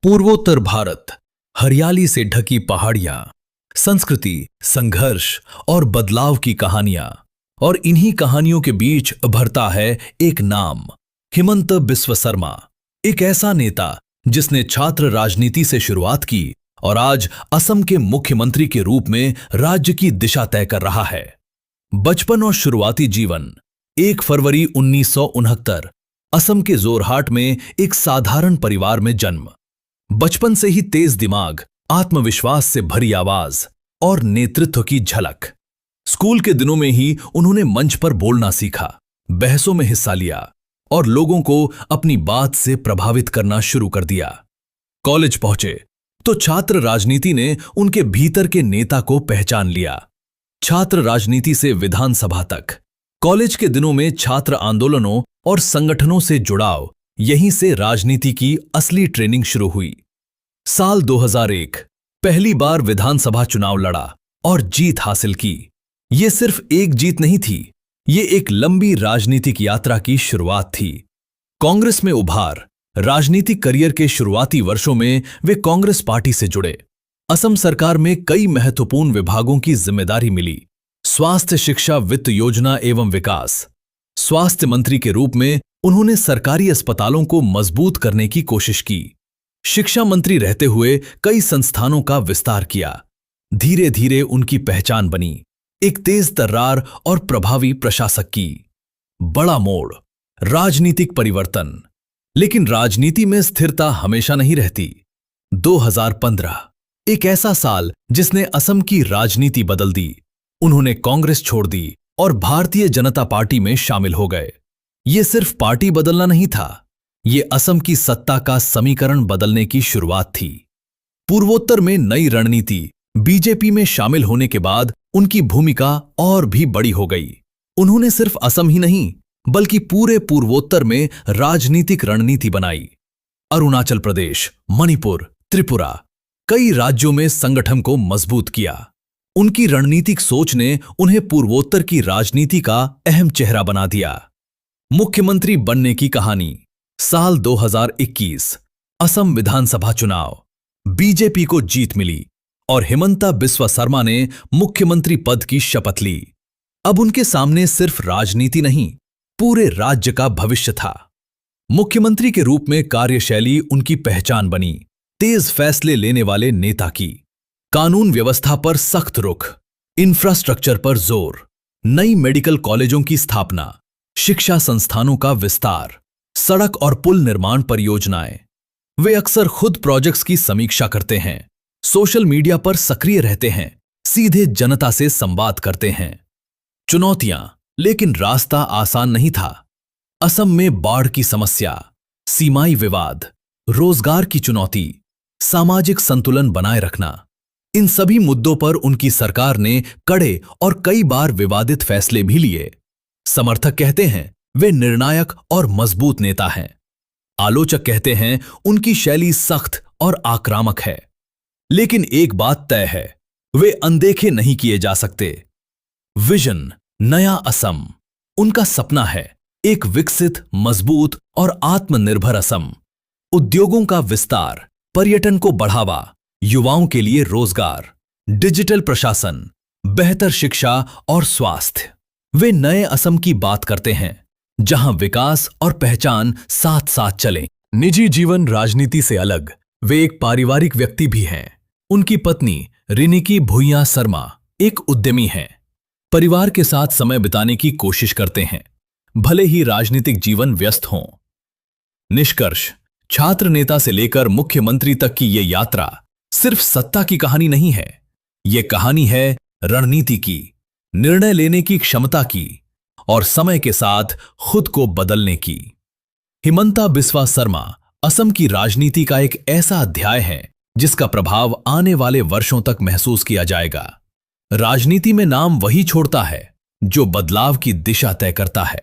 पूर्वोत्तर भारत, हरियाली से ढकी पहाड़ियां, संस्कृति, संघर्ष और बदलाव की कहानियां। और इन्हीं कहानियों के बीच उभरता है एक नाम, हिमंत बिस्व शर्मा। एक ऐसा नेता जिसने छात्र राजनीति से शुरुआत की और आज असम के मुख्यमंत्री के रूप में राज्य की दिशा तय कर रहा है। बचपन और शुरुआती जीवन। 1 फरवरी 1969 असम के जोरहाट में एक साधारण परिवार में जन्म। बचपन से ही तेज दिमाग, आत्मविश्वास से भरी आवाज और नेतृत्व की झलक। स्कूल के दिनों में ही उन्होंने मंच पर बोलना सीखा, बहसों में हिस्सा लिया और लोगों को अपनी बात से प्रभावित करना शुरू कर दिया। कॉलेज पहुंचे तो छात्र राजनीति ने उनके भीतर के नेता को पहचान लिया। छात्र राजनीति से विधानसभा तक। कॉलेज के दिनों में छात्र आंदोलनों और संगठनों से जुड़ाव, यहीं से राजनीति की असली ट्रेनिंग शुरू हुई। साल 2001 पहली बार विधानसभा चुनाव लड़ा और जीत हासिल की। ये सिर्फ एक जीत नहीं थी, ये एक लंबी राजनीतिक यात्रा की शुरुआत थी। कांग्रेस में उभार। राजनीतिक करियर के शुरुआती वर्षों में वे कांग्रेस पार्टी से जुड़े। असम सरकार में कई महत्वपूर्ण विभागों की जिम्मेदारी मिली। स्वास्थ्य, शिक्षा, वित्त योजना एवं विकास। स्वास्थ्य मंत्री के रूप में उन्होंने सरकारी अस्पतालों को मजबूत करने की कोशिश की। शिक्षा मंत्री रहते हुए कई संस्थानों का विस्तार किया। धीरे धीरे उनकी पहचान बनी एक तेज तर्रार और प्रभावी प्रशासक की। बड़ा मोड़, राजनीतिक परिवर्तन। लेकिन राजनीति में स्थिरता हमेशा नहीं रहती। 2015 एक ऐसा साल जिसने असम की राजनीति बदल दी। उन्होंने कांग्रेस छोड़ दी और भारतीय जनता पार्टी में शामिल हो गए। ये सिर्फ पार्टी बदलना नहीं था, ये असम की सत्ता का समीकरण बदलने की शुरुआत थी। पूर्वोत्तर में नई रणनीति। बीजेपी में शामिल होने के बाद उनकी भूमिका और भी बड़ी हो गई। उन्होंने सिर्फ असम ही नहीं बल्कि पूरे पूर्वोत्तर में राजनीतिक रणनीति बनाई। अरुणाचल प्रदेश, मणिपुर, त्रिपुरा, कई राज्यों में संगठन को मजबूत किया। उनकी रणनीतिक सोच ने उन्हें पूर्वोत्तर की राजनीति का अहम चेहरा बना दिया। मुख्यमंत्री बनने की कहानी। साल 2021 असम विधानसभा चुनाव। बीजेपी को जीत मिली और हिमंता बिस्वा शर्मा ने मुख्यमंत्री पद की शपथ ली। अब उनके सामने सिर्फ राजनीति नहीं, पूरे राज्य का भविष्य था। मुख्यमंत्री के रूप में कार्यशैली उनकी पहचान बनी। तेज फैसले लेने वाले नेता की। कानून व्यवस्था पर सख्त रुख, इंफ्रास्ट्रक्चर पर जोर, नई मेडिकल कॉलेजों की स्थापना, शिक्षा संस्थानों का विस्तार, सड़क और पुल निर्माण परियोजनाएं। वे अक्सर खुद प्रोजेक्ट्स की समीक्षा करते हैं, सोशल मीडिया पर सक्रिय रहते हैं, सीधे जनता से संवाद करते हैं। चुनौतियां, लेकिन रास्ता आसान नहीं था। असम में बाढ़ की समस्या, सीमाई विवाद, रोजगार की चुनौती, सामाजिक संतुलन बनाए रखना, इन सभी मुद्दों पर उनकी सरकार ने कड़े और कई बार विवादित फैसले भी लिए। समर्थक कहते हैं वे निर्णायक और मजबूत नेता हैं। आलोचक कहते हैं उनकी शैली सख्त और आक्रामक है। लेकिन एक बात तय है, वे अनदेखे नहीं किए जा सकते। विजन, नया असम। उनका सपना है एक विकसित, मजबूत और आत्मनिर्भर असम। उद्योगों का विस्तार, पर्यटन को बढ़ावा, युवाओं के लिए रोजगार, डिजिटल प्रशासन, बेहतर शिक्षा और स्वास्थ्य। वे नए असम की बात करते हैं जहां विकास और पहचान साथ साथ चले। निजी जीवन राजनीति से अलग, वे एक पारिवारिक व्यक्ति भी हैं। उनकी पत्नी रिनिकी भुइयां शर्मा एक उद्यमी हैं। परिवार के साथ समय बिताने की कोशिश करते हैं, भले ही राजनीतिक जीवन व्यस्त हों। निष्कर्ष, छात्र नेता से लेकर मुख्यमंत्री तक की ये यात्रा सिर्फ सत्ता की कहानी नहीं है, ये कहानी है रणनीति की, निर्णय लेने की क्षमता की और समय के साथ खुद को बदलने की। हिमंता बिस्वा शर्मा असम की राजनीति का एक ऐसा अध्याय है जिसका प्रभाव आने वाले वर्षों तक महसूस किया जाएगा। राजनीति में नाम वही छोड़ता है जो बदलाव की दिशा तय करता है।